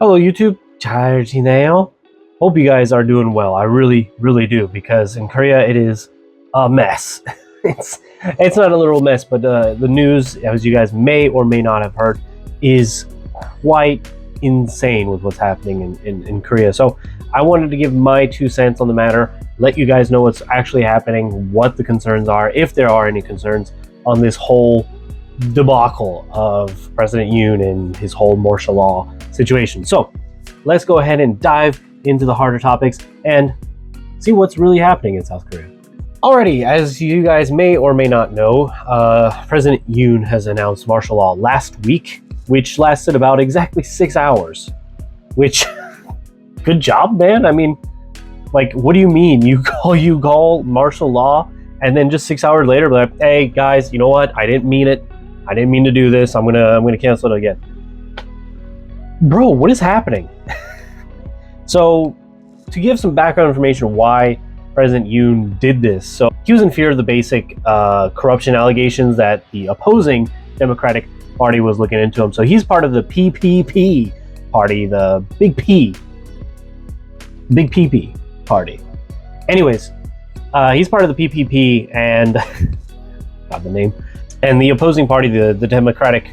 Hello YouTube, 잘 지내요? Hope you guys are doing well. I really do, because in Korea it is a mess. it's not a little mess, but the news, as you guys may or may not have heard, is quite insane with what's happening in Korea. So I wanted to give my 2 cents on the matter, let you guys know what's actually happening, what the concerns are, if there are any concerns on this whole debacle of President Yoon and his whole martial law situation. So let's go ahead and dive into the harder topics and see what's really happening in South Korea. Alrighty, as you guys may or may not know, President Yoon has announced martial law last week, which lasted about exactly 6 hours. Which, good job, man. I mean, like, what do you mean? You call martial law, and then just 6 hours later, like, hey guys, you know what? I didn't mean it. I didn't mean to do this. I'm gonna cancel it again. Bro, what is happening? So, to give some background information why President Yoon did this. So, he was in fear of the basic corruption allegations that the opposing Democratic Party was looking into him. So, he's part of the PPP party, the Big PP party. Anyways, he's part of the PPP and got the name. And the opposing party, the Democratic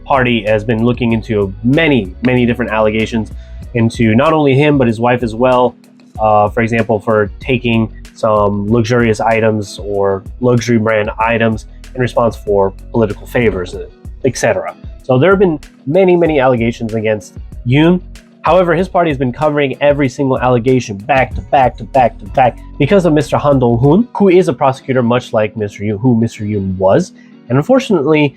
Party, has been looking into many different allegations into not only him but his wife as well. For example, for taking some luxurious items or luxury brand items in response for political favors, etc. So there have been many allegations against Yoon. However, his party has been covering every single allegation back to back because of Mr. Han Dong-hoon, who is a prosecutor much like Mr. Yoon was. And unfortunately,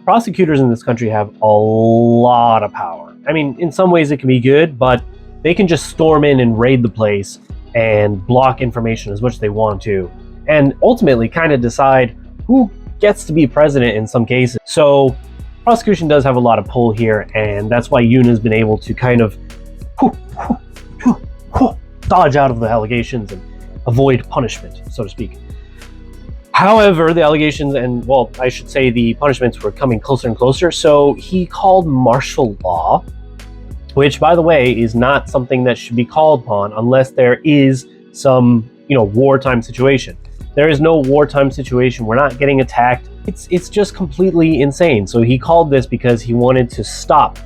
prosecutors in this country have a lot of power. I mean, in some ways it can be good, but they can just storm in and raid the place and block information as much as they want to, and ultimately kind of decide who gets to be president in some cases. So prosecution does have a lot of pull here, and that's why Yoon has been able to kind of dodge out of the allegations and avoid punishment, so to speak. However, the allegations and, well, I should say the punishments were coming closer and closer, so he called martial law, which, by the way, is not something that should be called upon unless there is some, wartime situation. There is no wartime situation. We're not getting attacked. It's just completely insane. So he called this because he wanted to stop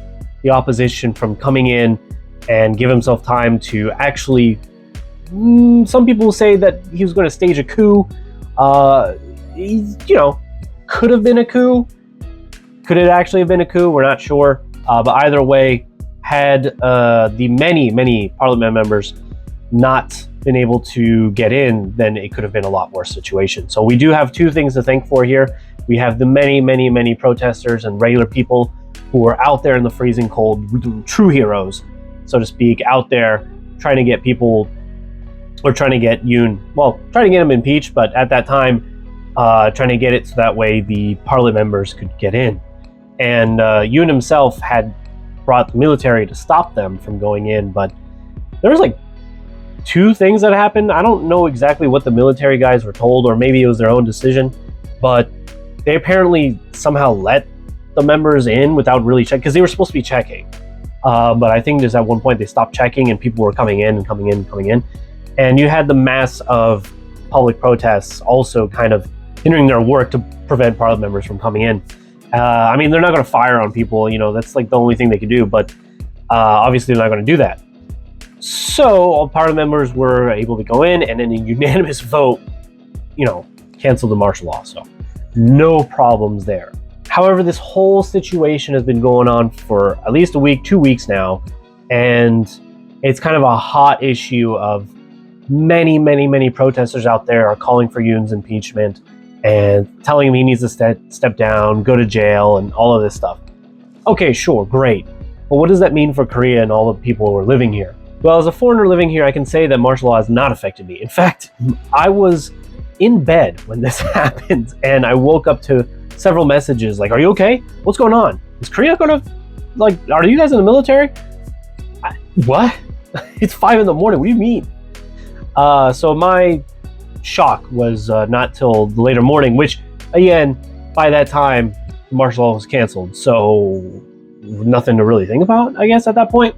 the opposition from coming in and give himself time to actually, some people say that he was going to stage a coup. Could have been a coup. Could it actually have been a coup? We're not sure. But either way, had the many parliament members not been able to get in, then it could have been a lot worse situation. So we do have 2 things to thank for here. We have the many protesters and regular people who are out there in the freezing cold, true heroes, so to speak, out there trying to get people, or trying to get Yoon, trying to get him impeached, but at that time, trying to get it so that way the parliament members could get in. And Yoon himself had brought the military to stop them from going in, but there was like 2 things that happened. I don't know exactly what the military guys were told, or maybe it was their own decision, but they apparently somehow let the members in without really checking, because they were supposed to be checking. But I think just at one point they stopped checking and people were coming in. And you had the mass of public protests also kind of hindering their work to prevent parliament members from coming in. I mean, they're not going to fire on people, that's like the only thing they could do, but obviously they're not going to do that. So all parliament members were able to go in, and in a unanimous vote, canceled the martial law. So no problems there. However, this whole situation has been going on for at least a week, 2 weeks now, and it's kind of a hot issue of many protesters out there are calling for Yoon's impeachment and telling him he needs to step down, go to jail, and all of this stuff. Okay, sure, great. But what does that mean for Korea and all the people who are living here? Well, as a foreigner living here, I can say that martial law has not affected me. In fact, I was in bed when this happened, and I woke up to several messages like, are you okay? What's going on? Is Korea gonna, are you guys in the military? What? It's 5 a.m. What do you mean? So my shock was not till the later morning, which, again, by that time, martial law was canceled. So nothing to really think about, I guess, at that point.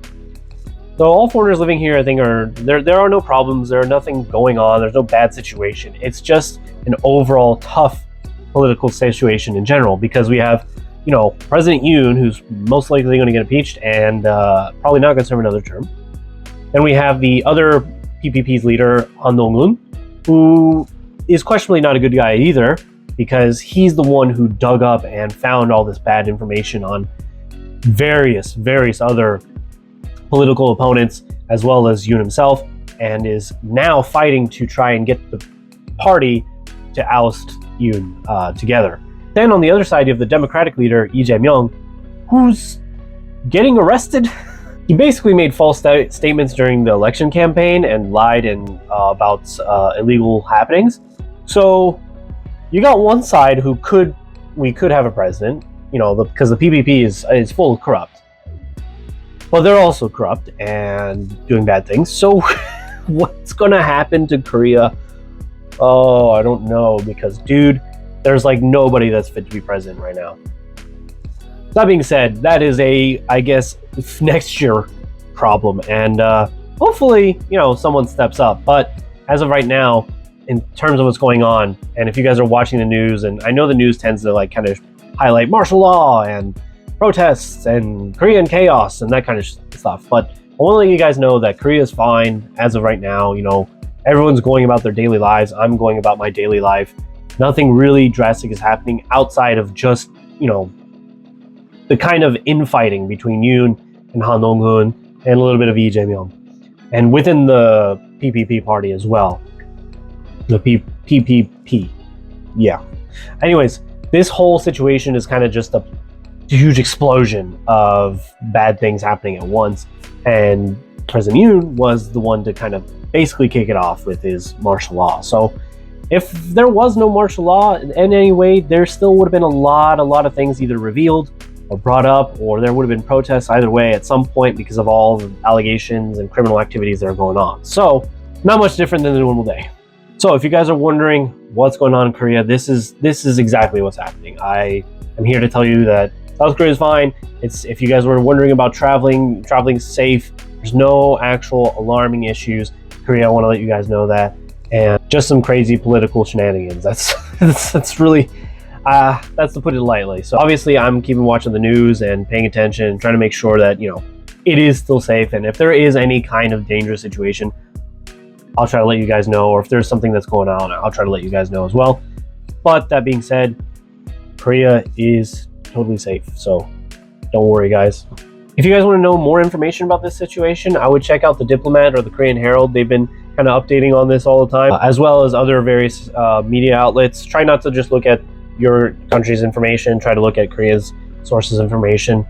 So all foreigners living here, I think, there are no problems. There are nothing going on. There's no bad situation. It's just an overall tough political situation in general, because we have, you know, President Yoon, who's most likely going to get impeached and probably not going to serve another term. Then we have the other PPP's leader, Han Dong-un, who is questionably not a good guy either, because he's the one who dug up and found all this bad information on various other political opponents, as well as Yoon himself, and is now fighting to try and get the party to oust Yoon together. Then on the other side, you have the Democratic leader, Lee Jae-myung, who's getting arrested. He basically made false statements during the election campaign and lied about illegal happenings. So you got one side who we could have a president, you know, because the PPP is full of corrupt. But they're also corrupt and doing bad things. So what's going to happen to Korea? Oh, I don't know, because, dude, there's like nobody that's fit to be president right now. That being said, that is I guess, next year problem. And hopefully, you know, someone steps up. But as of right now, in terms of what's going on, and if you guys are watching the news, and I know the news tends to like kind of highlight martial law and protests and Korean chaos and that kind of stuff, but I want to let you guys know that Korea is fine as of right now. You know, everyone's going about their daily lives. I'm going about my daily life. Nothing really drastic is happening outside of just, you know, the kind of infighting between Yoon and Han Dong-un and a little bit of Lee Jae-myung, and within the PPP party as well. The PPP, yeah. Anyways, this whole situation is kind of just a huge explosion of bad things happening at once, and President Yoon was the one to kind of basically kick it off with his martial law. So if there was no martial law in any way, there still would have been a lot of things either revealed or brought up, or there would have been protests either way at some point because of all the allegations and criminal activities that are going on. So not much different than a normal day. So if you guys are wondering what's going on in Korea, this is exactly what's happening. I am here to tell you that South Korea is fine. If you guys were wondering about traveling safe. There's no actual alarming issues. Korea, I want to let you guys know that. And just some crazy political shenanigans. That's really, that's to put it lightly. So obviously I'm keeping watching the news and paying attention and trying to make sure that, you know, it is still safe. And if there is any kind of dangerous situation, I'll try to let you guys know. Or if there's something that's going on, I'll try to let you guys know as well. But that being said, Korea is totally safe. So don't worry, guys. If you guys want to know more information about this situation, I would check out the Diplomat or the Korean Herald. They've been kind of updating on this all the time, as well as other various media outlets. Try not to just look at your country's information. Try to look at Korea's sources of information.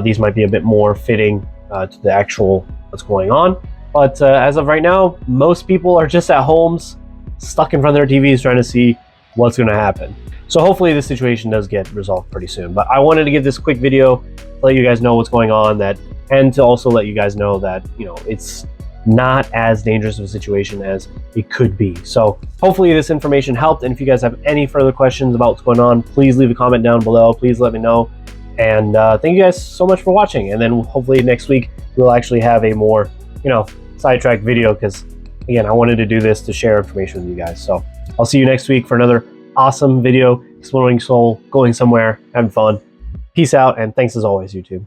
These might be a bit more fitting to the actual what's going on. But as of right now, most people are just at homes, stuck in front of their TVs, trying to see what's going to happen. So hopefully this situation does get resolved pretty soon. But I wanted to give this quick video to let you guys know what's going on, and to also let you guys know that, you know, it's not as dangerous of a situation as it could be. So hopefully this information helped. And if you guys have any further questions about what's going on, please leave a comment down below. Please let me know. And thank you guys so much for watching. And then hopefully next week we'll actually have a more, you know, sidetrack video, because again, I wanted to do this to share information with you guys. So I'll see you next week for another awesome video, exploring Seoul, going somewhere, having fun. Peace out, and thanks as always, YouTube.